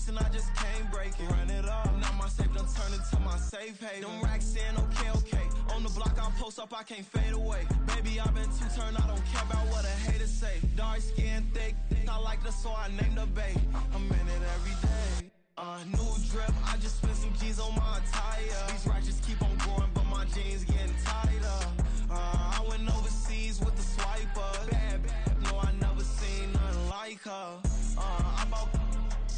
and I just can't break it. Run it up, now my safe done turned into my safe haven. Them racks in, okay. On the block I post up, I can't fade away. Baby, I've been too turned, I don't care about what a hater say. Dark skin, thick, I like the so I named the bae. I'm in it every day. New drip, I just spent some G's on my attire. These racks just keep on growing, but my jeans getting tighter. I went overseas with the swiper. Bad, no, I never seen nothing like her. I bought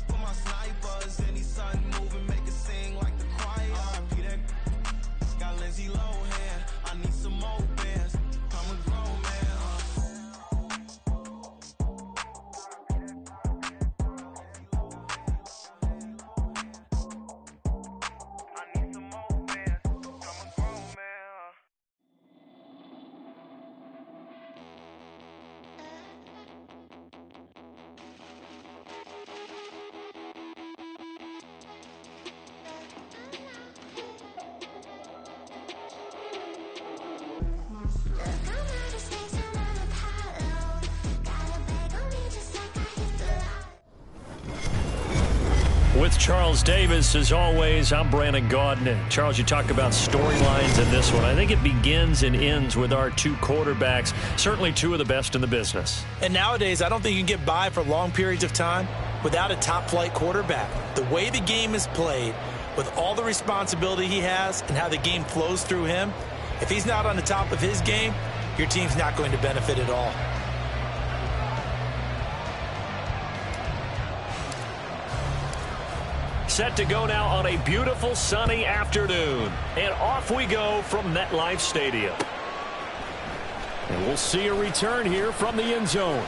for my snipers. Any sun moving, make it sing like the choir. RP that got Lindsay Lohan. I need some more bands. I'm a grown man. With Charles Davis, as always, I'm Brandon Gaudin. Charles, you talk about storylines in this one. I think it begins and ends with our two quarterbacks, certainly two of the best in the business. And nowadays, I don't think you can get by for long periods of time without a top-flight quarterback. The way the game is played, with all the responsibility he has and how the game flows through him, if he's not on the top of his game, your team's not going to benefit at all. Set to go now on a beautiful sunny afternoon. And off we go from MetLife Stadium. And we'll see a return here from the end zone.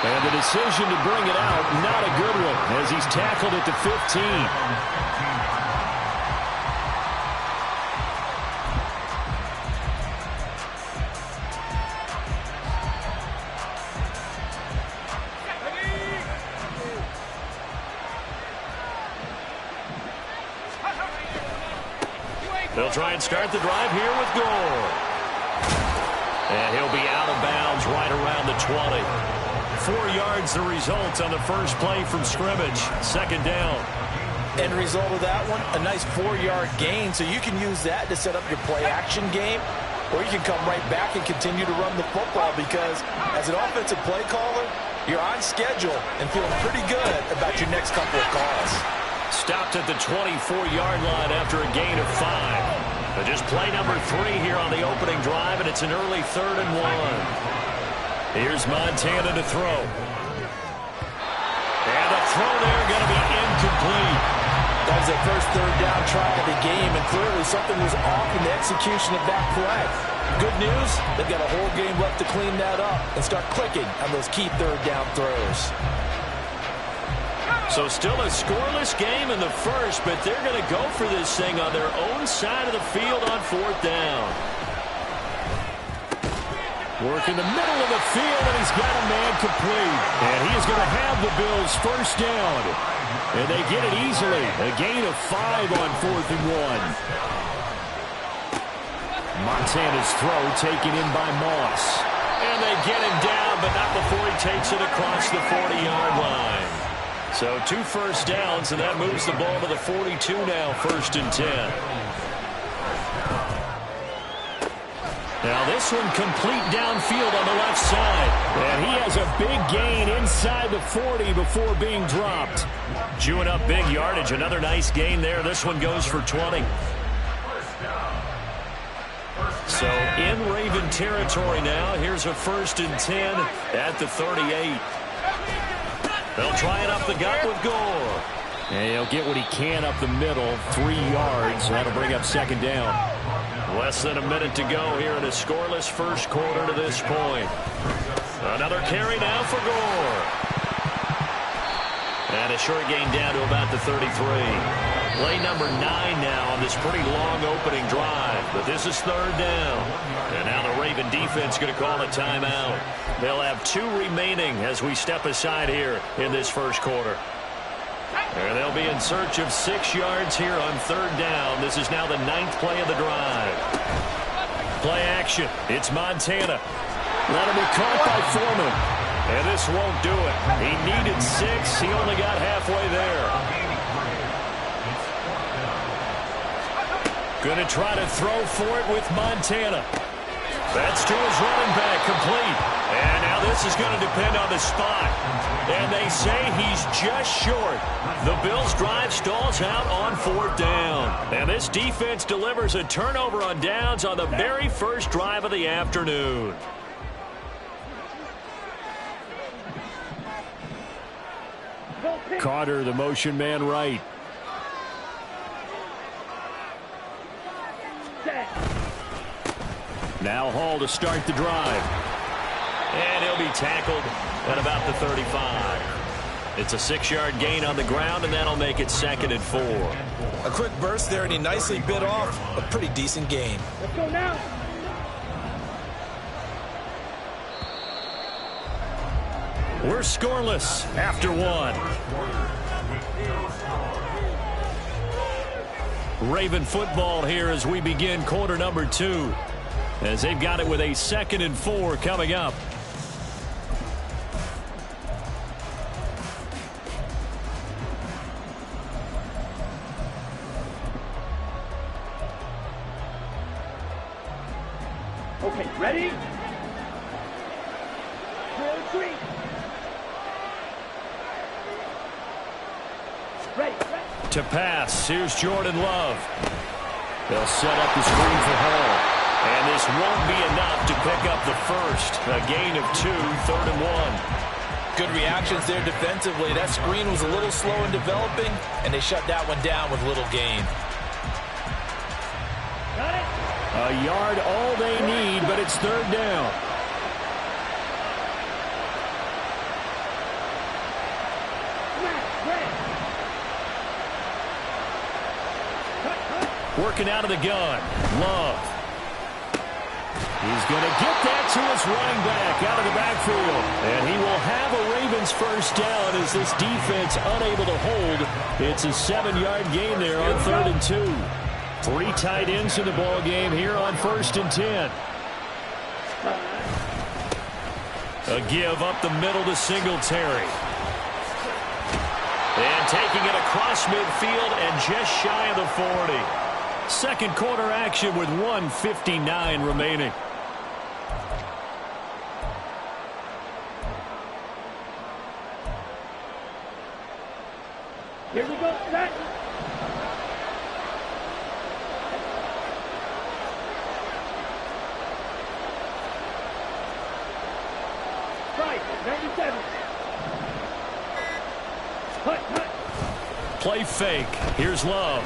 And the decision to bring it out, not a good one, as he's tackled at the 15. They'll try and start the drive here with Gore. And he'll be out of bounds right around the 20. 4 yards the result on the first play from scrimmage. Second down. End result of that one, a nice 4-yard gain. So you can use that to set up your play-action game, or you can come right back and continue to run the football because as an offensive play caller, you're on schedule and feeling pretty good about your next couple of calls. Stopped at the 24-yard line after a gain of 5. But just play number 3 here on the opening drive, and it's an early 3rd and 1. Here's Montana to throw. And the throw there going to be incomplete. That was their first third down try of the game, and clearly something was off in the execution of that play. Good news, they've got a whole game left to clean that up and start clicking on those key third down throws. So still a scoreless game in the first, but they're going to go for this thing on their own side of the field on 4th down. Work in the middle of the field, and he's got a man complete. And he is going to have the Bills first down. And they get it easily. A gain of 5 on 4th and 1. Montana's throw taken in by Moss. And they get him down, but not before he takes it across the 40-yard line. So 2 first downs, and that moves the ball to the 42 now, 1st and 10. Now this one complete downfield on the left side. And he has a big gain inside the 40 before being dropped. Chewing up big yardage. Another nice gain there. This one goes for 20. So in Raven territory now. Here's a 1st and 10 at the 38. They'll try it up the gut with Gore. And he'll get what he can up the middle. 3 yards. That'll bring up 2nd down. Less than a minute to go here in a scoreless first quarter to this point. Another carry now for Gore. And a short gain down to about the 33. Play number 9 now on this pretty long opening drive. But this is 3rd down. And now the Raven defense going to call a timeout. They'll have 2 remaining as we step aside here in this first quarter. And they'll be in search of 6 yards here on 3rd down. This is now the 9th play of the drive. Play action. It's Montana. Let him be caught by Foreman. And this won't do it. He needed 6. He only got halfway Going to try to throw for it with Montana. That's to his running back, complete. And now this is going to depend on the spot. And they say he's just short. The Bills' drive stalls out on 4th down. And this defense delivers a turnover on downs on the very first drive of the afternoon. Carter, the motion man right. Now Hall to start the drive. And he'll be tackled at about the 35. It's a 6-yard gain on the ground, and that'll make it 2nd and 4. A quick burst there, and he nicely bit off a pretty decent gain. Let's go now. We're scoreless after 1. Raven football here as we begin quarter number 2. As they've got it with a 2nd and 4 coming up. Okay, ready? Retreat. Ready. To pass, here's Jordan Love. They'll set up the screen for Hall. And this won't be enough to pick up the first. A gain of 2, 3rd and 1. Good reactions there defensively. That screen was a little slow in developing, and they shut that one down with little gain. Got it. A yard all they need, but it's 3rd down. Working out of the gun. Love. He's going to get that to his running back out of the backfield. And he will have a Ravens first down as this defense unable to hold. It's a 7-yard gain there on 3rd and 2. 3 tight ends in the ball game here on 1st and 10. A give up the middle to Singletary. And taking it across midfield and just shy of the 40. Second quarter action with 1:59 remaining. Here we go, set. Right, 97. Hut. Play fake. Here's Love.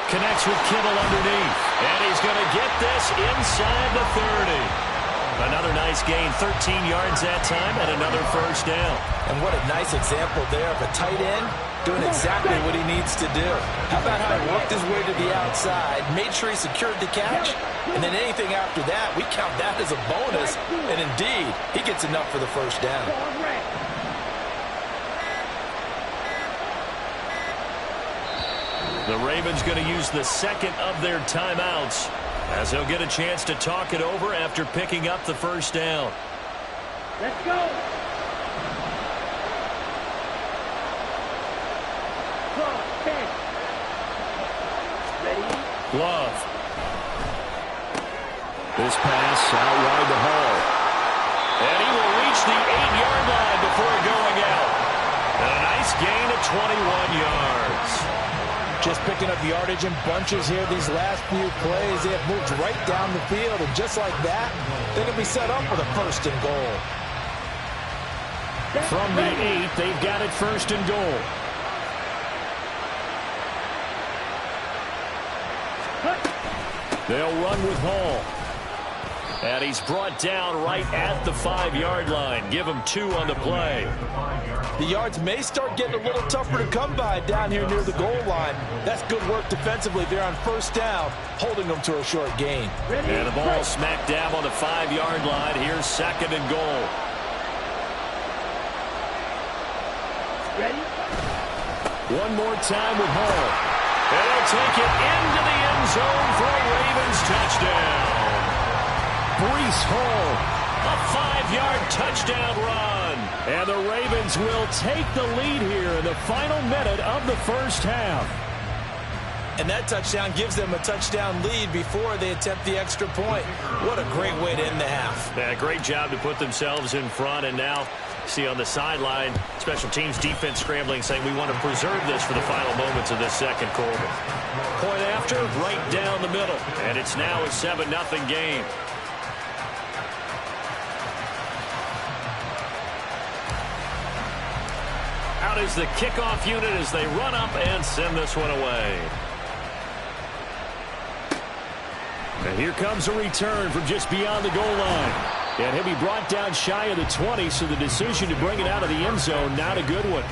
Connects with Kittle underneath. And he's going to get this inside the 30. Another nice gain, 13 yards that time, and another first down. And what a nice example there of a tight end doing exactly what he needs to do. How about how he worked his way to the outside, made sure he secured the catch, and then anything after that, we count that as a bonus. And indeed, he gets enough for the first down. The Ravens going to use the second of their timeouts as they'll get a chance to talk it over after picking up the first down. Let's go. Ready? Love. This pass out wide to Hall. And he will reach the 8-yard line before going out. And a nice gain of 21 yards. Just picking up yardage in bunches here these last few plays. They have moved right down the field, and just like that, they're going to be set up with a 1st and goal. From the 8, they've got it 1st and goal. They'll run with Hall. And he's brought down right at the 5-yard line. Give him 2 on the play. The yards may start getting a little tougher to come by down here near the goal line. That's good work defensively there on 1st down, holding them to a short gain. And the ball smack dab on the 5-yard line. Here's 2nd and goal. Ready? One more time with Hall. And he'll take it into the end zone for a Ravens touchdown. Breece Hall, a 5-yard touchdown run. And the Ravens will take the lead here in the final minute of the first half. And that touchdown gives them a touchdown lead before they attempt the extra point. What a great way to end the half. Yeah, great job to put themselves in front. And now, see on the sideline, special teams defense scrambling, saying we want to preserve this for the final moments of this second quarter. Point after, right down the middle. And it's now a 7-0 game. Out is the kickoff unit as they run up and send this one away. And here comes a return from just beyond the goal line. And he'll be brought down shy of the 20, so the decision to bring it out of the end zone, not a good one.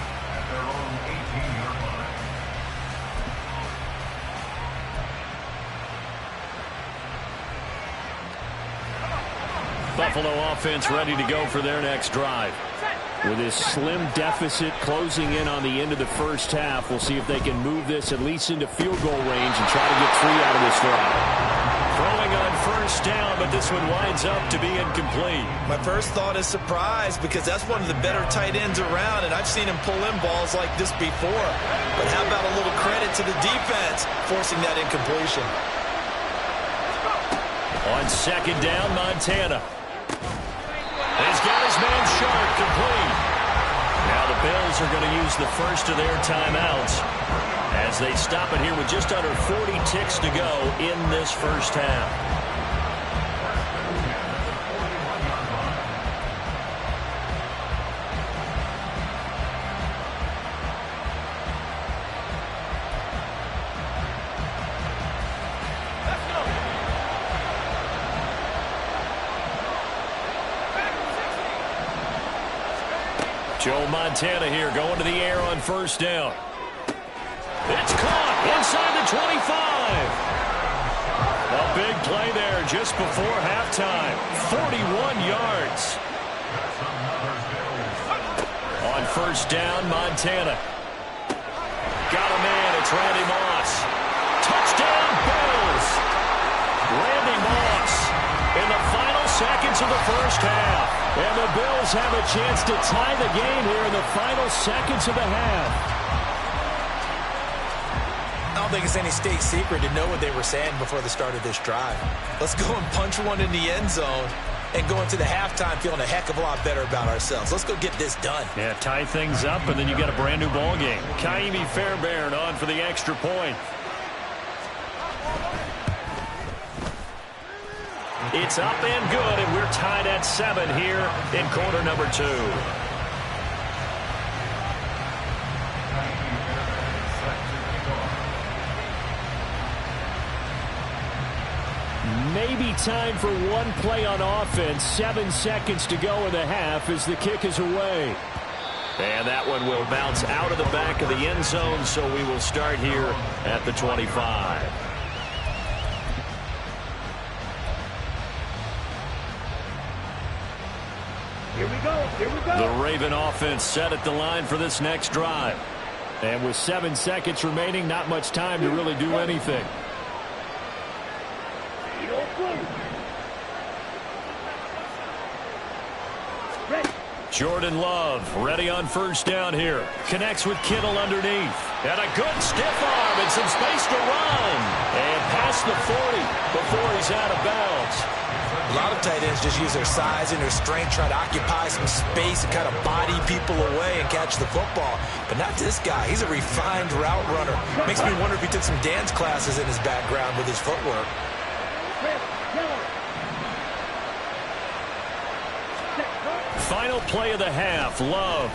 Buffalo offense ready to go for their next drive. With this slim deficit closing in on the end of the first half, we'll see if they can move this at least into field goal range and try to get 3 out of this drive. Throwing on first down, but this one winds up to be incomplete. My first thought is surprise, because that's one of the better tight ends around, and I've seen him pull in balls like this before. But how about a little credit to the defense forcing that incompletion? On second down, Montana. He's got his man Sharp complete. Now the Bills are going to use the first of their timeouts as they stop it here with just under 40 ticks to go in this first half. Joe Montana here going to the air on first down. It's caught inside the 25. A big play there just before halftime. 41 yards. On first down, Montana. Got a man. It's Randy Moss. Touchdown, Bills. Randy Moss in the final seconds of the first half. And the Bills have a chance to tie the game here in the final seconds of the half. I don't think it's any state secret to know what they were saying before the start of this drive. Let's go and punch one in the end zone and go into the halftime feeling a heck of a lot better about ourselves. Let's go get this done. Yeah, tie things up, and then you got a brand new ball game. Kaimi Fairbairn on for the extra point. It's up and good, and we're tied at 7 here in quarter number 2. Maybe time for one play on offense. 7 seconds to go in the half as the kick is away. And that one will bounce out of the back of the end zone, so we will start here at the 25. Here we go. Here we go. The Raven offense set at the line for this next drive. And with 7 seconds remaining, not much time to really do anything. Jordan Love ready on first down here. Connects with Kittle underneath. And a good stiff arm and some space to run. And past the 40 before he's out of bounds. A lot of tight ends just use their size and their strength, try to occupy some space and kind of body people away and catch the football. But not this guy. He's a refined route runner. Makes me wonder if he took some dance classes in his background with his footwork. Final play of the half, Love.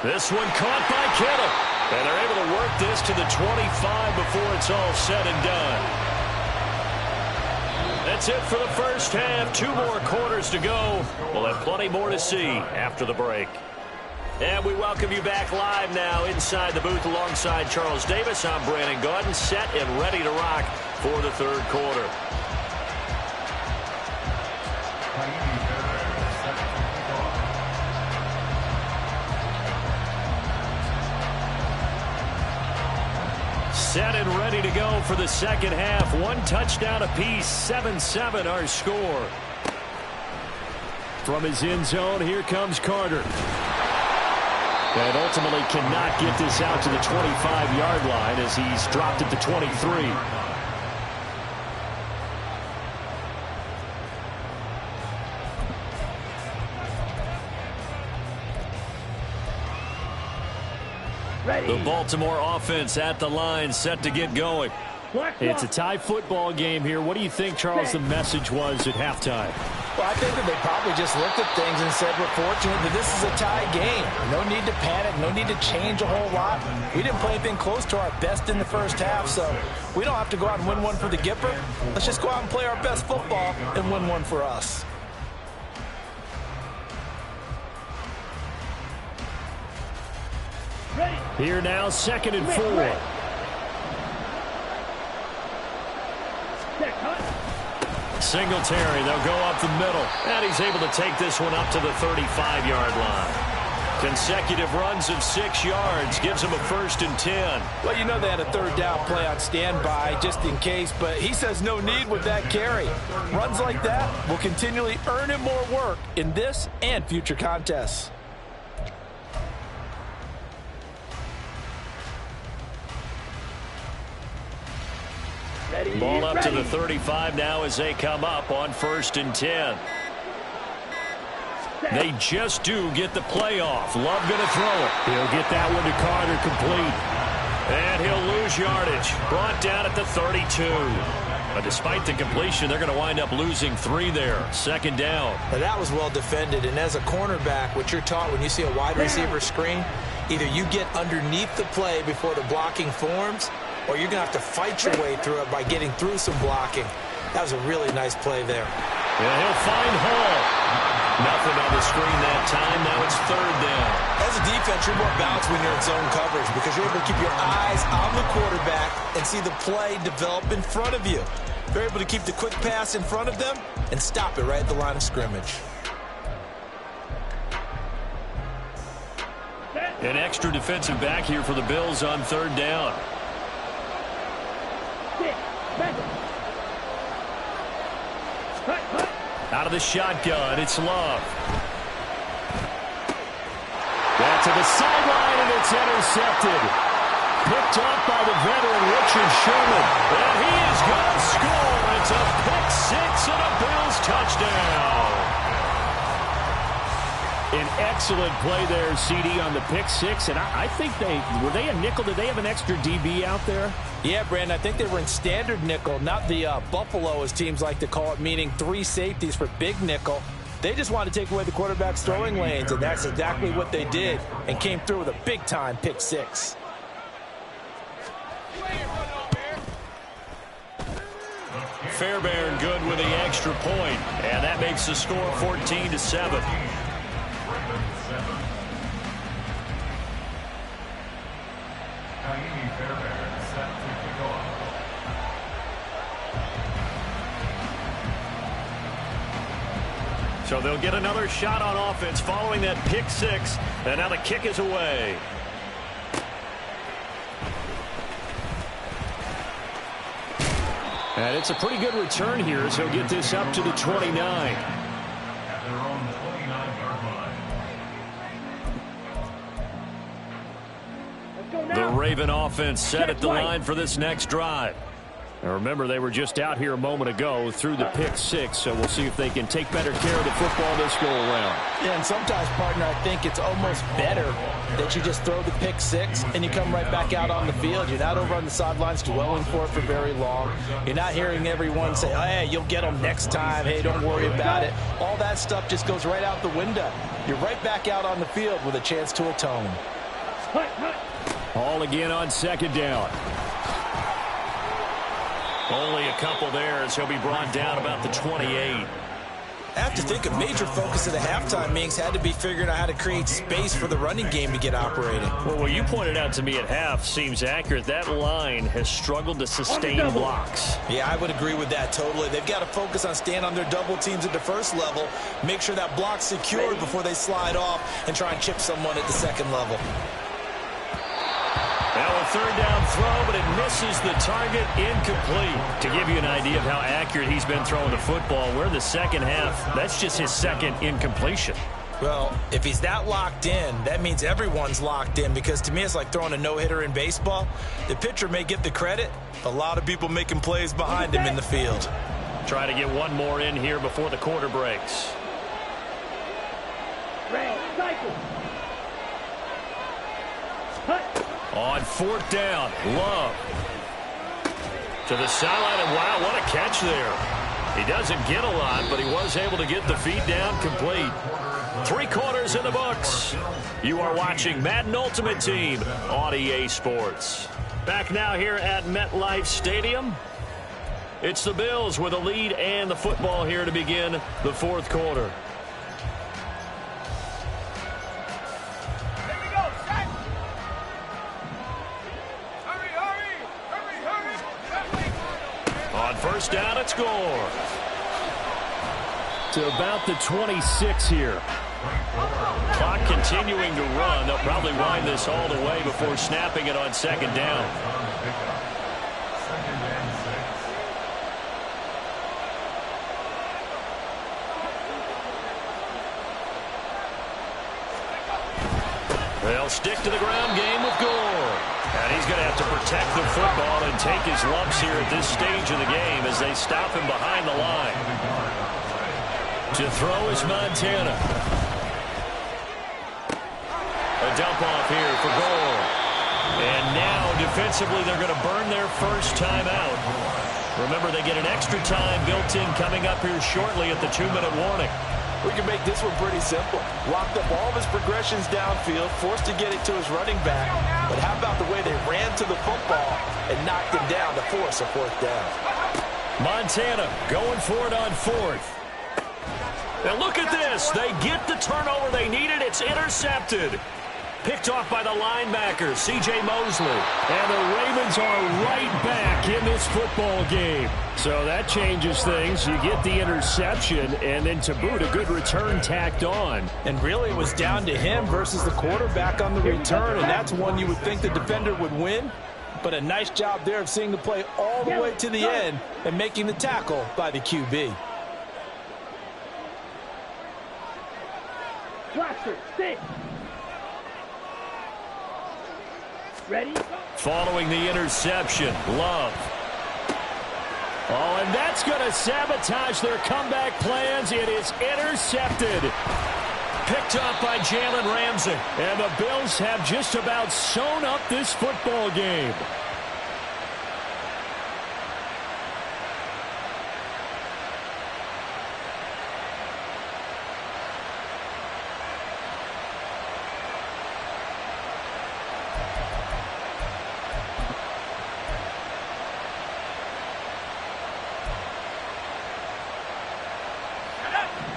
This one caught by Kittle. And they're able to work this to the 25 before it's all said and done. That's it for the first half. 2 more quarters to go. We'll have plenty more to see after the break. And we welcome you back live now inside the booth alongside Charles Davis. I'm Brandon Gaudin, set and ready to rock for the third quarter. Set and ready to go for the second half. 1 touchdown apiece, 7-7 our score. From his end zone, here comes Carter. And ultimately cannot get this out to the 25-yard line as he's dropped at the 23. The Baltimore offense at the line, set to get going. It's a tie football game here. What do you think, Charles, the message was at halftime? Well, I think that they probably just looked at things and said, we're fortunate that this is a tie game. No need to panic, no need to change a whole lot. We didn't play anything close to our best in the first half, so we don't have to go out and win one for the Gipper. Let's just go out and play our best football and win one for us. Here now, 2nd and 4. Singletary, they'll go up the middle. And he's able to take this one up to the 35-yard line. Consecutive runs of 6 yards gives him a 1st and 10. Well, you know they had a 3rd down play on standby just in case, but he says no need with that carry. Runs like that will continually earn him more work in this and future contests. Ball up to the 35 now as they come up on 1st and 10. They just do get the play off. Love going to throw it. He'll get that one to Carter, complete. And he'll lose yardage. Brought down at the 32. But despite the completion, they're going to wind up losing 3 there. 2nd down. Now that was well defended. And as a cornerback, what you're taught when you see a wide receiver screen, either you get underneath the play before the blocking forms, or you're going to have to fight your way through it by getting through some blocking. That was a really nice play there. Yeah, he'll find Hall. Nothing on the screen that time. Now it's 3rd down. As a defense, you're more balanced when you're in zone coverage because you're able to keep your eyes on the quarterback and see the play develop in front of you. You're able to keep the quick pass in front of them and stop it right at the line of scrimmage. An extra defensive back here for the Bills on 3rd down. Out of the shotgun, it's Love. Back to the sideline, and it's intercepted. Picked off by the veteran Richard Sherman. And he is going to score. It's a pick 6 and a Bills touchdown. An excellent play there, CD, on the pick 6. And I think were they a nickel? Did they have an extra DB out there? Yeah, Brandon, I think they were in standard nickel, not the Buffalo, as teams like to call it, meaning 3 safeties for big nickel. They just wanted to take away the quarterback's throwing lanes, and that's exactly what they did and came through with a big-time pick 6. Fairbairn good with the extra point, and that makes the score 14-7. So they'll get another shot on offense following that pick 6, and now the kick is away. And it's a pretty good return here as he'll get this up to the 29. The Raven offense set at the line for this next drive. Now remember, they were just out here a moment ago through the pick 6, so we'll see if they can take better care of the football this go around. Yeah, and sometimes, partner, I think it's almost better that you just throw the pick 6 and you come right back out on the field. You're not over on the sidelines dwelling for it for very long. You're not hearing everyone say, oh, hey, you'll get them next time. Hey, don't worry about it. All that stuff just goes right out the window. You're right back out on the field with a chance to atone. All again on 2nd down. Only a couple there as he'll be brought down about the 28. I have to think a major focus of the halftime meetings had to be figuring out how to create space for the running game to get operating. Well, what you pointed out to me at half seems accurate. That line has struggled to sustain blocks. Yeah, I would agree with that totally. They've got to focus on staying on their double teams at the first level, make sure that block's secured before they slide off and try and chip someone at the second level. Now a 3rd down throw, but it misses the target, incomplete. To give you an idea of how accurate he's been throwing the football, we're in the second half. That's just his 2nd incompletion. Well, if he's that locked in, that means everyone's locked in, because to me it's like throwing a no-hitter in baseball. The pitcher may get the credit, a lot of people making plays behind him in the field. Try to get one more in here before the quarter breaks. On fourth down, Love. To the sideline, and wow, what a catch there. He doesn't get a lot, but he was able to get the feed down complete. 3 quarters in the books. You are watching Madden Ultimate Team on EA Sports. Back now here at MetLife Stadium. It's the Bills with a lead and the football here to begin the fourth quarter. On first down, it's Gore. To about the 26 here. Clock continuing to run. They'll probably wind this all the way before snapping it on second down. They'll stick to the ground game with Gore. And he's going to have to protect the football and take his lumps here at this stage of the game as they stop him behind the line. To throw is Montana. A dump off here for Gore. And now defensively they're going to burn their first timeout. Remember, they get an extra time built in coming up here shortly at the 2-minute warning. We can make this one pretty simple. Locked up all of his progressions downfield, forced to get it to his running back. But how about the way they ran to the football and knocked him down to force a fourth down? Montana going for it on fourth. And look at this. They get the turnover they needed. It's intercepted. Picked off by the linebacker, C.J. Mosley. And the Ravens are right back in this football game. So that changes things. You get the interception, and then to boot, a good return tacked on. And really, it was down to him versus the quarterback on the return, and that's one you would think the defender would win. But a nice job there of seeing the play all the way to the end and making the tackle by the QB. Watcher, sit. Ready? Following the interception, Love. Oh, and that's going to sabotage their comeback plans. It is intercepted. Picked up by Jalen Ramsey. And the Bills have just about sewn up this football game.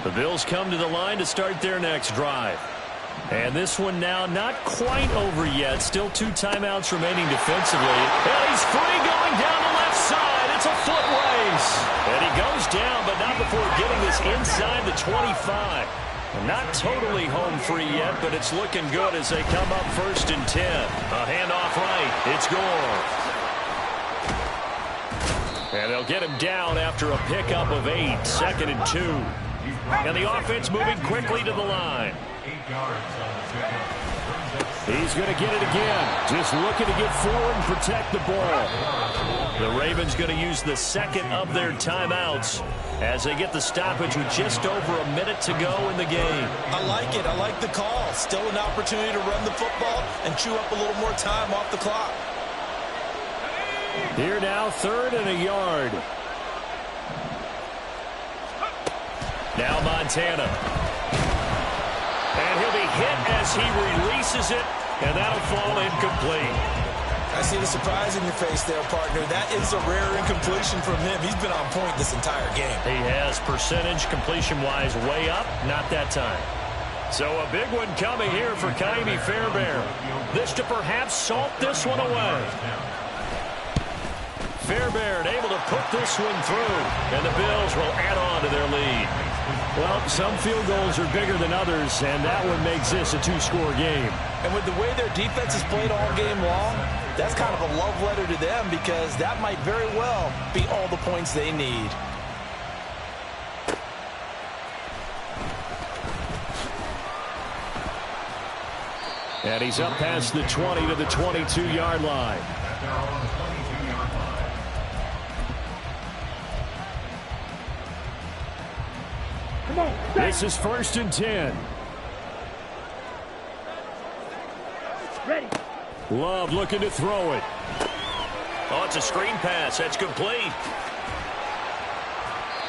The Bills come to the line to start their next drive. And this one now not quite over yet. Still 2 timeouts remaining defensively. And he's free going down the left side. It's a foot race. And he goes down, but not before getting this inside the 25. Not totally home free yet, but it's looking good as they come up 1st and 10. A handoff right. It's Gore. And they'll get him down after a pickup of 8. 2nd and 2. And the offense moving quickly to the line. He's going to get it again. Just looking to get forward and protect the ball. The Ravens going to use the second of their timeouts as they get the stoppage with just over a minute to go in the game. I like it. I like the call. Still an opportunity to run the football and chew up a little more time off the clock. Here now, 3rd and a yard. Now Montana. And he'll be hit as he releases it, and that'll fall incomplete. I see the surprise in your face there, partner. That is a rare incompletion from him. He's been on point this entire game. He has, percentage completion-wise way up, not that time. So a big one coming here for Kaimi Fairbairn. This to perhaps salt this one away. Fairbairn able to put this one through, and the Bills will add on to their lead. Well, some field goals are bigger than others, and that one makes this a 2-score game. And with the way their defense has played all game long, that's kind of a love letter to them, because that might very well be all the points they need. And he's up past the 20 to the 22-yard line. Come on. This is 1st and 10. Ready. Love looking to throw it. Oh, it's a screen pass. That's complete.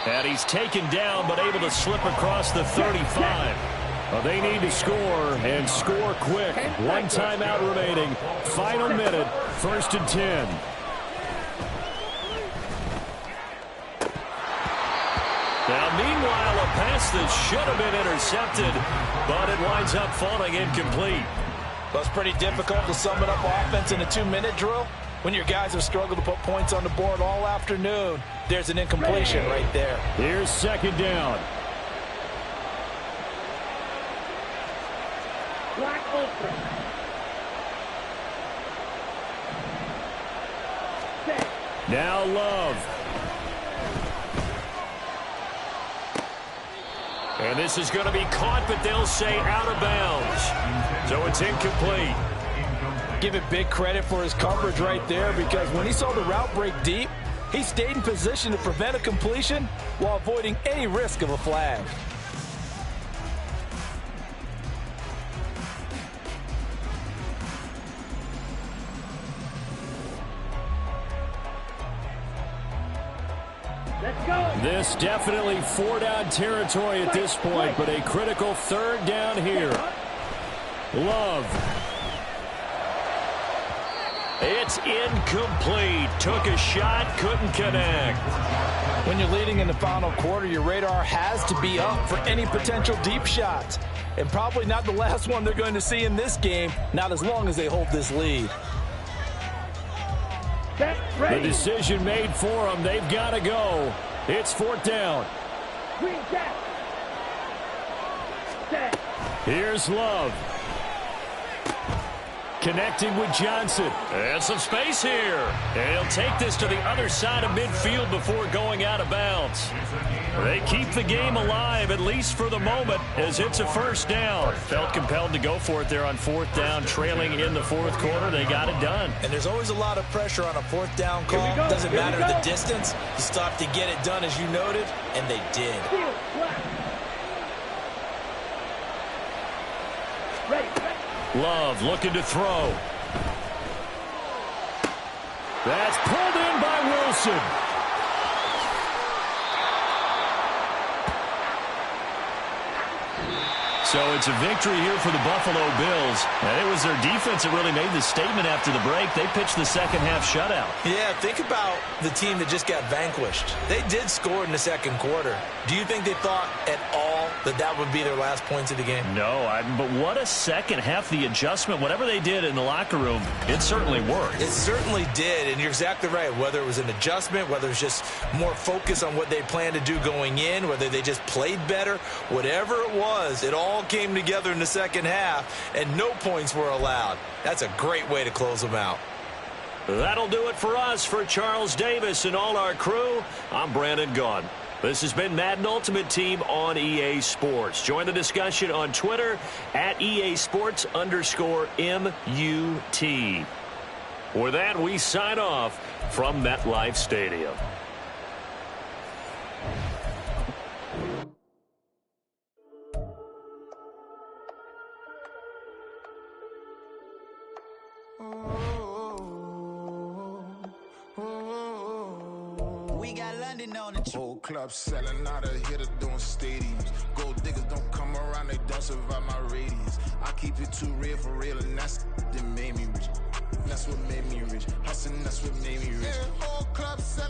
And he's taken down, but able to slip across the 35. Well, they need to score, and score quick. One timeout remaining. Final minute, 1st and 10. Now, meanwhile, a pass that should have been intercepted, but it winds up falling incomplete. Well, it's pretty difficult to sum it up offense in a 2-minute drill. When your guys have struggled to put points on the board all afternoon, there's an incompletion right there. Here's 2nd down. Black ultra. Set. Now Love. And this is going to be caught, but they'll say out of bounds. So it's incomplete. Give it big credit for his coverage right there, because when he saw the route break deep, he stayed in position to prevent a completion while avoiding any risk of a flag. Let's go. This definitely 4-down territory at this point, but a critical 3rd down here. Love. It's incomplete. Took a shot, couldn't connect. When you're leading in the final quarter, your radar has to be up for any potential deep shots. And probably not the last one they're going to see in this game, not as long as they hold this lead. Set. The Ready. decision made for them. They've got to go. It's 4th down. Green jack. Set. Here's Love. Connecting with Johnson. And some space here. And he'll take this to the other side of midfield before going out of bounds. They keep the game alive, at least for the moment, as it's a 1st down. Felt compelled to go for it there on 4th down, trailing in the 4th quarter. They got it done. And there's always a lot of pressure on a 4th down call. Doesn't matter the distance. You stop to get it done, as you noted, and they did. Field. Black. Ready. Love looking to throw. That's pulled in by Wilson. So it's a victory here for the Buffalo Bills. And it was their defense that really made the statement after the break. They pitched the second half shutout. Yeah, think about the team that just got vanquished. They did score in the 2nd quarter. Do you think they thought at all that that would be their last points of the game? No, but what a second half. The adjustment, whatever they did in the locker room, it certainly worked. It certainly did, and you're exactly right. Whether it was an adjustment, whether it was just more focus on what they planned to do going in, whether they just played better, whatever it was, it all came together in the second half, and no points were allowed. That's a great way to close them out. That'll do it for us. For Charles Davis and all our crew, I'm Brandon Gaughan. This has been Madden Ultimate Team on EA Sports. Join the discussion on Twitter at EA Sports_MUT. With that, we sign off from MetLife Stadium. We got London on the whole club selling out of hitter doing stadiums. Gold diggers don't come around, they don't survive my radius. I keep it too real for real, and that's that made me rich. That's what made me rich. Hustling, that's what made me rich. Whole club selling.